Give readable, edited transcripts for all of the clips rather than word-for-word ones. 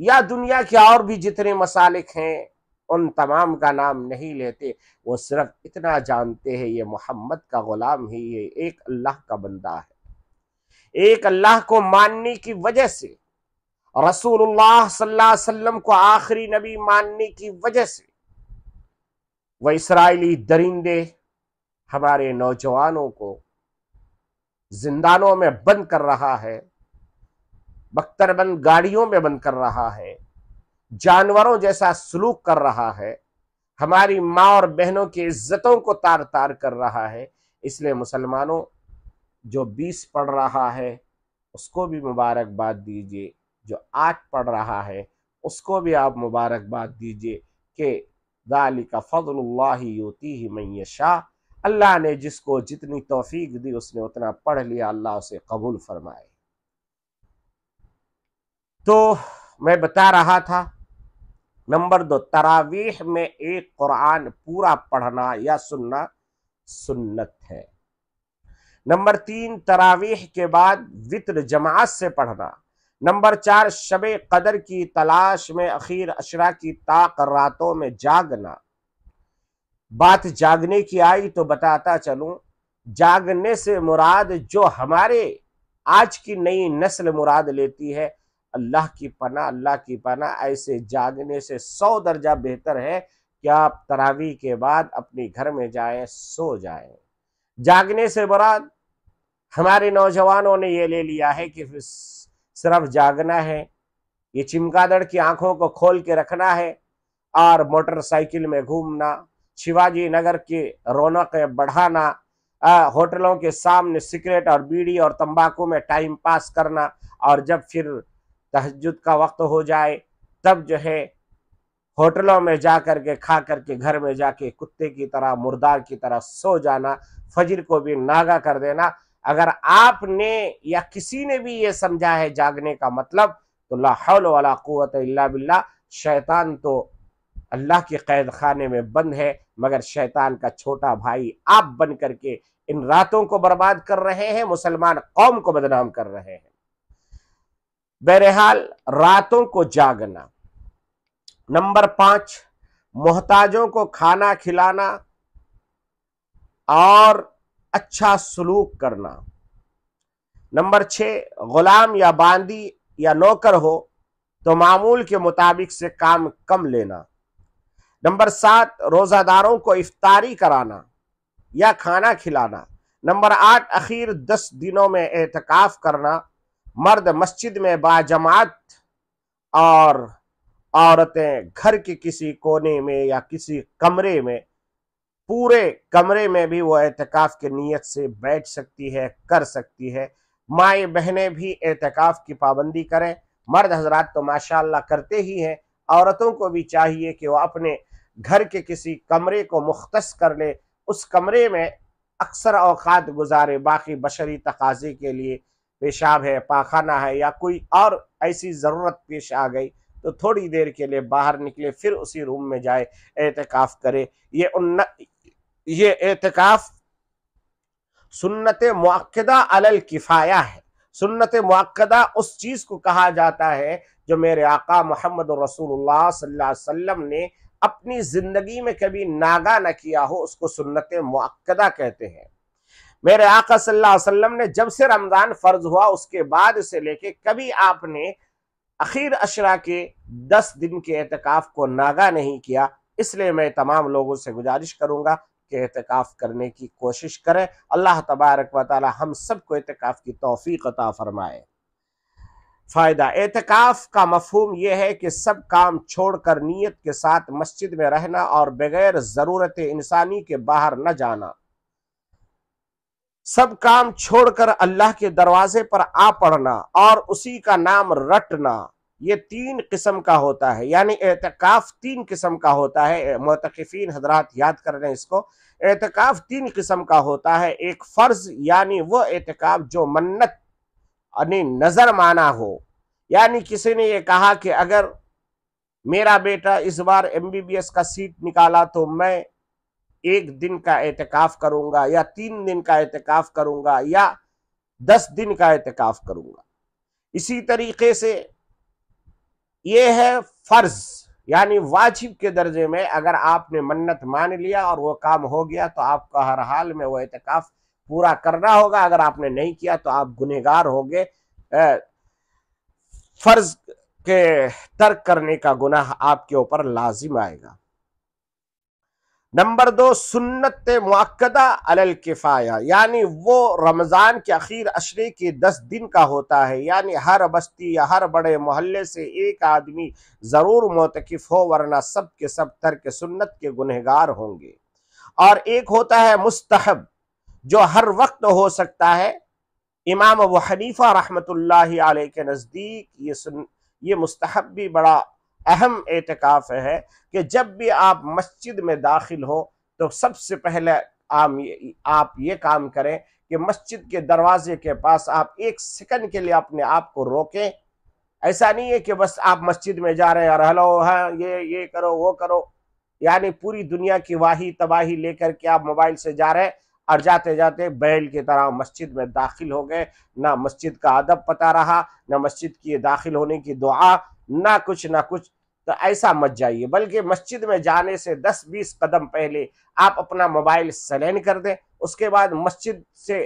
یا دنیا کے اور بھی جتنے مسالک ہیں ان تمام کا نام نہیں لیتے، وہ صرف اتنا جانتے ہیں یہ محمد کا غلام ہی، یہ ایک اللہ کا بندہ ہے۔ ایک اللہ کو ماننے کی وجہ سے، رسول اللہ صلی اللہ علیہ وسلم کو آخری نبی ماننے کی وجہ سے، وہ اسرائیلی درندے ہمارے نوجوانوں کو زندانوں میں بند کر رہا ہے، بختر بند گاڑیوں میں بند کر رہا ہے، جانوروں جیسا سلوک کر رہا ہے، ہماری ماں اور بہنوں کی عزتوں کو تار تار کر رہا ہے۔ اس لیے مسلمانوں، جو 20 پڑھ رہا ہے اس کو بھی مبارکباد دیجئے، جو 8 پڑھ رہا ہے اس کو بھی آپ مبارکباد دیجئے کہ ذالک فضل اللہ یؤتیہ من یشاء، اللہ نے جس کو جتنی توفیق دی اس نے اتنا پڑھ لیا، اللہ اسے قبول فرمائے۔ تو میں بتا رہا تھا، نمبر 2، تراویح میں ایک قرآن پورا پڑھنا یا سننا سنت ہے۔ نمبر 3، تراویح کے بعد وتر جماعت سے پڑھنا۔ نمبر 4، شب قدر کی تلاش میں اخیر عشرہ کی طاق راتوں میں جاگنا۔ بات جاگنے کی آئی تو بتاتا چلوں، جاگنے سے مراد جو ہمارے آج کی نئی نسل مراد لیتی ہے، اللہ کی پناہ، اللہ کی پناہ، ایسے جاگنے سے 100 درجہ بہتر ہے کہ آپ تراویح کے بعد اپنے گھر میں جائیں، سو جائیں۔ جاگنے سے مراد ہمارے نوجوانوں نے یہ لے لیا ہے کہ صرف جاگنا ہے، یہ چمگادڑ کی آنکھوں کو کھول کے رکھنا ہے اور موٹر سائیکل میں گھومنا، شیواجی نگر کی رونقیں بڑھانا، ہوٹلوں کے سامنے سگریٹ اور بیڑی اور تمباکو میں ٹائم پاس کرنا، اور جب پھر تہجد کا وقت ہو جائے تب جو ہے ہوٹلوں میں جا کر کے کھا کر کے گھر میں جا کے کتے کی طرح، مردار کی طرح سو جانا، فجر کو بھی ناگا کر دینا۔ اگر آپ نے یا کسی نے بھی یہ سمجھا ہے جاگنے کا مطلب، تو لا حول ولا قوت الا باللہ، شیطان تو اللہ کے قید خانے میں بند ہے، مگر شیطان کا چھوٹا بھائی آپ بن کر کے ان راتوں کو برباد کر رہے ہیں، مسلمان قوم کو بدنام کر رہے ہیں۔ بہرحال راتوں کو جاگنا۔ نمبر 5، محتاجوں کو کھانا کھلانا اور اچھا سلوک کرنا۔ نمبر 6، غلام یا باندی یا نوکر ہو تو معمول کے مطابق سے کام کم لینا۔ نمبر 7، روزہ داروں کو افطاری کرانا یا کھانا کھلانا۔ نمبر 8، اخیر 10 دنوں میں اعتکاف کرنا، مرد مسجد میں باجماعت اور عورتیں گھر کے کسی کونے میں یا کسی کمرے میں، پورے کمرے میں بھی وہ اعتکاف کی نیت سے بیٹھ سکتی ہے، کر سکتی ہے۔ مائیں بہنیں بھی اعتکاف کی پابندی کریں، مرد حضرات تو ماشاءاللہ کرتے ہی ہیں، عورتوں کو بھی چاہیے کہ وہ اپنے گھر کے کسی کمرے کو مختص کر لے، اس کمرے میں اکثر اوقات گزارے، باقی بشری تقاضے کے لیے پیشاب ہے، پاخانہ ہے یا کوئی اور ایسی ضرورت پیش آ گئی تو تھوڑی دیر کے لیے باہر نکلے، پھر اسی روم میں جائے اعتکاف کرے۔ یہ اعتکاف سنت مؤکدہ علی الکفایہ ہے۔ سنت مؤکدہ اس چیز کو کہا جاتا ہے جو میرے آقا محمد رسول اللہ صلی اللہ علیہ وسلم نے اپنی زندگی میں کبھی ناگا نہ کیا ہو، اس کو سنت مؤکدہ کہتے ہیں۔ میرے آقا صلی اللہ علیہ وسلم نے جب سے رمضان فرض ہوا اس کے بعد سے لے کے کبھی آپ نے اخیر عشرہ کے 10 دن کے اعتکاف کو ناگا نہیں کیا۔ اس لیے میں تمام لوگوں سے گزارش کروں گا کہ اعتکاف کرنے کی کوشش کریں۔ اللہ تبارک و تعالی ہم سب کو اعتکاف کی توفیق عطا فرمائے۔ فائدہ، اعتکاف کا مفہوم یہ ہے کہ سب کام چھوڑ کر نیت کے ساتھ مسجد میں رہنا اور بغیر ضرورت انسانی کے باہر نہ جانا۔ سب کام چھوڑ کر اللہ کے دروازے پر آ پڑنا اور اسی کا نام رٹنا، یہ 3 قسم کا ہوتا ہے، یعنی اعتکاف 3 قسم کا ہوتا ہے۔ معتکفین حضرات یاد کر رہے ہیں اس کو، اعتکاف 3 قسم کا ہوتا ہے۔ ایک فرض، یعنی وہ اعتکاف جو منت یعنی نظر مانا ہو، یعنی کسی نے یہ کہا کہ اگر میرا بیٹا اس بار MBBS کا سیٹ نکالا تو میں 1 دن کا اعتکاف کروں گا یا 3 دن کا اعتکاف کروں گا یا 10 دن کا اعتکاف کروں گا۔ اسی طریقے سے یہ ہے فرض یعنی واجب کے درجے میں. اگر آپ نے منت مان لیا اور وہ کام ہو گیا تو آپ کو ہر حال میں وہ اعتکاف پورا کرنا ہوگا. اگر آپ نے نہیں کیا تو آپ گنہگار ہوں گے. فرض کے ترک کرنے کا گناہ آپ کے اوپر لازم آئے گا. نمبر 2 سنت مؤکدہ علی الکفایہ یعنی وہ رمضان کے اخیر عشرے کے 10 دن کا ہوتا ہے. یعنی ہر بستی یا ہر بڑے محلے سے ایک آدمی ضرور معتکف ہو ورنہ سب کے سب ترک سنت کے گنہگار ہوں گے. اور ایک ہوتا ہے مستحب جو ہر وقت ہو سکتا ہے. امام ابو حنیفہ رحمۃ اللہ علیہ کے نزدیک یہ مستحب بھی بڑا اہم اعتکاف ہے کہ جب بھی آپ مسجد میں داخل ہو تو سب سے پہلے آپ یہ کام کریں کہ مسجد کے دروازے کے پاس آپ 1 سیکنڈ کے لیے اپنے آپ کو روکیں. ایسا نہیں ہے کہ بس آپ مسجد میں جا رہے ہیں اور ہلو ہاں یہ کرو وہ کرو یعنی پوری دنیا کی واہی تباہی لے کر کے آپ موبائل سے جا رہے ہیں اور جاتے جاتے بیل کی طرح مسجد میں داخل ہو گئے. نہ مسجد کا ادب پتہ رہا نہ مسجد کی داخل ہونے کی دعا نہ کچھ. تو ایسا مت جائیے بلکہ مسجد میں جانے سے 10-20 قدم پہلے آپ اپنا موبائل سائلنٹ کر دیں. اس کے بعد مسجد سے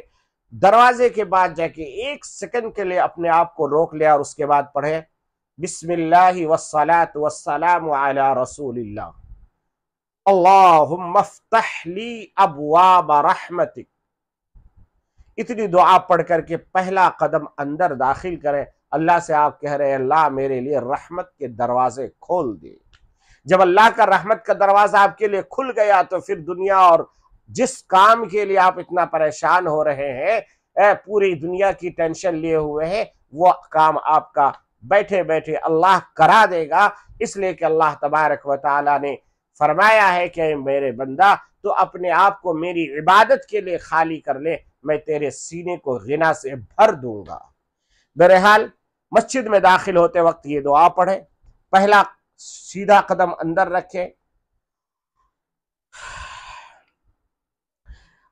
دروازے کے بعد جا کے 1 سیکنڈ کے لیے اپنے آپ کو روک لیا اور اس کے بعد پڑھیں بسم اللہ والصلاة والسلام علی رسول اللہ اللہم افتح لی ابواب رحمتک. اتنی دعا پڑھ کر کے پہلا قدم اندر داخل کریں. اللہ سے آپ کہہ رہے ہیں اللہ میرے لیے رحمت کے دروازے کھول دے. جب اللہ کا رحمت کا دروازہ آپ کے لیے کھل گیا تو پھر دنیا اور جس کام کے لیے آپ اتنا پریشان ہو رہے ہیں پوری دنیا کی ٹینشن لیے ہوئے ہیں وہ کام آپ کا بیٹھے بیٹھے اللہ کرا دے گا. اس لیے کہ اللہ تبارک و تعالی نے فرمایا ہے کہ میرے بندہ تو اپنے آپ کو میری عبادت کے لیے خالی کر لے میں تیرے سینے کو غنا سے بھر دوں گا. بہرحال مسجد میں داخل ہوتے وقت یہ دعا پڑھیں. پہلا سیدھا قدم اندر رکھیں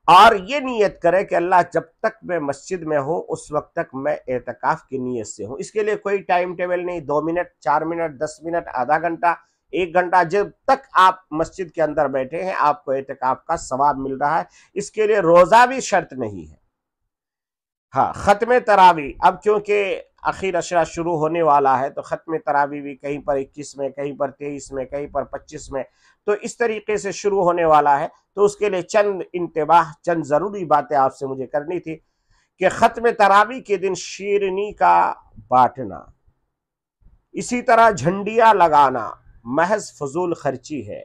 اور یہ نیت کرے کہ اللہ جب تک میں مسجد میں ہوں اس وقت تک میں اعتکاف کی نیت سے ہوں. اس کے لیے کوئی ٹائم ٹیبل نہیں. 2 منٹ 4 منٹ 10 منٹ آدھا گھنٹہ 1 گھنٹہ جب تک آپ مسجد کے اندر بیٹھے ہیں آپ کو اعتکاف کا ثواب مل رہا ہے. اس کے لیے روزہ بھی شرط نہیں ہے. ہاں ختم تراویح اب کیونکہ اخیر عشرہ شروع ہونے والا ہے تو ختم تراویح بھی کہیں پر 21 میں کہیں پر 23 میں کہیں پر 25 میں تو اس طریقے سے شروع ہونے والا ہے. تو اس کے لیے چند انتباہ چند ضروری باتیں آپ سے مجھے کرنی تھی کہ ختم تراویح کے دن شیرنی کا بانٹنا اسی طرح جھنڈیاں لگانا محض فضول خرچی ہے.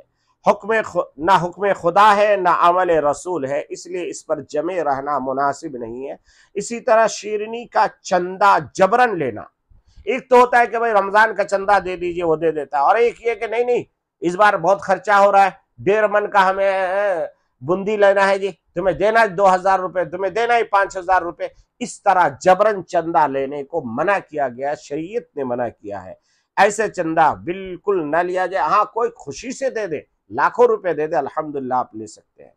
نہ حکم خدا ہے نہ عمل رسول ہے اس لیے اس پر جمع رہنا مناسب نہیں ہے. اسی طرح شیرنی کا چندہ جبرن لینا ایک تو ہوتا ہے کہ بھائی رمضان کا چندہ دے دیجئے وہ دے دیتا ہے اور ایک یہ کہ نہیں اس بار بہت خرچہ ہو رہا ہے 1.5 من کا ہمیں بندی لینا ہے جی تمہیں دینا 2000 روپے تمہیں دینا ہی 5000 روپے. اس طرح جبرن چندہ لینے کو منع کیا گیا شریعت نے منع کیا ہے. ایسے چندہ بالکل نہ لیا جائے. ہاں کوئی خوشی سے دے دے لاکھوں روپے دے دے الحمدللہ آپ لے سکتے ہیں.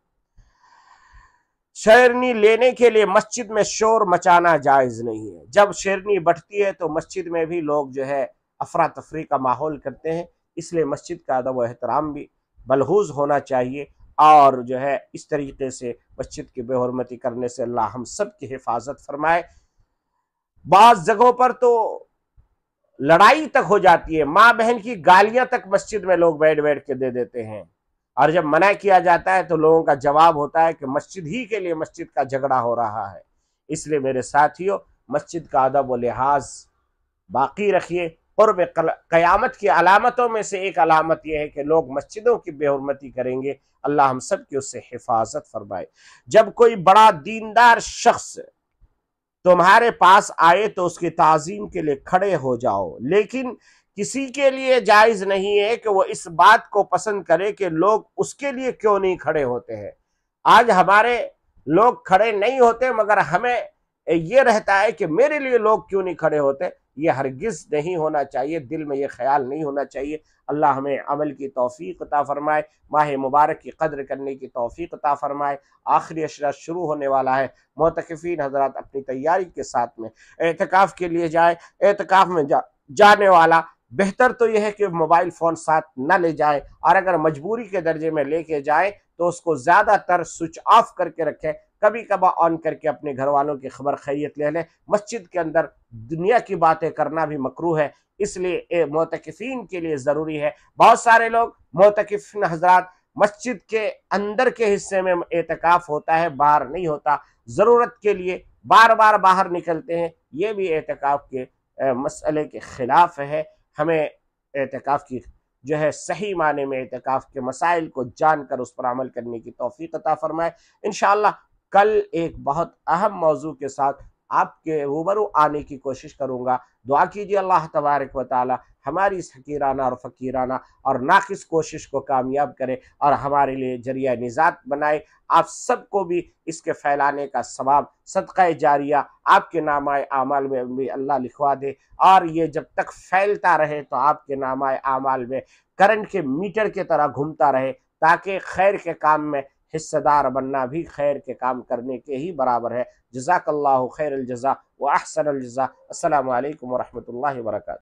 شیرنی لینے کے لیے مسجد میں شور مچانا جائز نہیں ہے. جب شیرنی بٹتی ہے تو مسجد میں بھی لوگ جو ہے افراتفری کا ماحول کرتے ہیں. اس لیے مسجد کا ادب و احترام بھی ملحوظ ہونا چاہیے اور جو ہے اس طریقے سے مسجد کی بے حرمتی کرنے سے اللہ ہم سب کی حفاظت فرمائے. بعض جگہوں پر تو لڑائی تک ہو جاتی ہے. ماں بہن کی گالیاں تک مسجد میں لوگ بیٹھ کے دے دیتے ہیں اور جب منع کیا جاتا ہے تو لوگوں کا جواب ہوتا ہے کہ مسجد ہی کے لیے مسجد کا جھگڑا ہو رہا ہے. اس لیے میرے ساتھیوں مسجد کا ادب و لحاظ باقی رکھیے. قرب قیامت کی علامتوں میں سے ایک علامت یہ ہے کہ لوگ مسجدوں کی بے حرمتی کریں گے. اللہ ہم سب کی اس سے حفاظت فرمائے. جب کوئی بڑا دیندار شخص تمہارے پاس آئے تو اس کی تعظیم کے لیے کھڑے ہو جاؤ لیکن کسی کے لیے جائز نہیں ہے کہ وہ اس بات کو پسند کرے کہ لوگ اس کے لیے کیوں نہیں کھڑے ہوتے ہیں. آج ہمارے لوگ کھڑے نہیں ہوتے مگر ہمیں یہ رہتا ہے کہ میرے لیے لوگ کیوں نہیں کھڑے ہوتے. یہ ہرگز نہیں ہونا چاہیے. دل میں یہ خیال نہیں ہونا چاہیے. اللہ ہمیں عمل کی توفیق عطا فرمائے. ماہ مبارک کی قدر کرنے کی توفیق عطا فرمائے. آخری عشرہ شروع ہونے والا ہے. معتکفین حضرات اپنی تیاری کے ساتھ میں اعتکاف کے لیے جائے. اعتکاف میں جانے والا بہتر تو یہ ہے کہ موبائل فون ساتھ نہ لے جائیں، اور اگر مجبوری کے درجے میں لے کے جائیں تو اس کو زیادہ تر سوئچ آف کر کے رکھیں، کبھی کبھار آن کر کے اپنے گھر والوں کی خبر خیریت لے لیں۔ مسجد کے اندر دنیا کی باتیں کرنا بھی مکروہ ہے، اس لیے معتکفین کے لیے ضروری ہے۔ بہت سارے لوگ معتکفین حضرات مسجد کے اندر کے حصے میں اعتکاف ہوتا ہے، باہر نہیں ہوتا، ضرورت کے لیے بار بار باہر نکلتے ہیں، یہ بھی اعتکاف کے مسئلے کے خلاف ہے۔ ہمیں اعتکاف کی جو ہے صحیح معنی میں اعتکاف کے مسائل کو جان کر اس پر عمل کرنے کی توفیق عطا فرمائے۔ انشاءاللہ کل ایک بہت اہم موضوع کے ساتھ آپ کے روبرو آنے کی کوشش کروں گا۔ دعا کیجیے اللہ تبارک و تعالی ہماری اس حقیرانہ اور فقیرانہ اور ناقص کوشش کو کامیاب کرے اور ہمارے لیے ذریعہ نجات بنائے۔ آپ سب کو بھی اس کے پھیلانے کا ثواب صدقہ جاریہ آپ کے نامہ اعمال میں بھی اللہ لکھوا دے، اور یہ جب تک پھیلتا رہے تو آپ کے نامہ اعمال میں کرنٹ کے میٹر کی طرح گھومتا رہے، تاکہ خیر کے کام میں حصہ دار بننا بھی خیر کے کام کرنے کے ہی برابر ہے۔ جزاک اللہ خیر الجزا و احسن الجزا۔ السلام علیکم ورحمۃ اللہ وبرکاتہ۔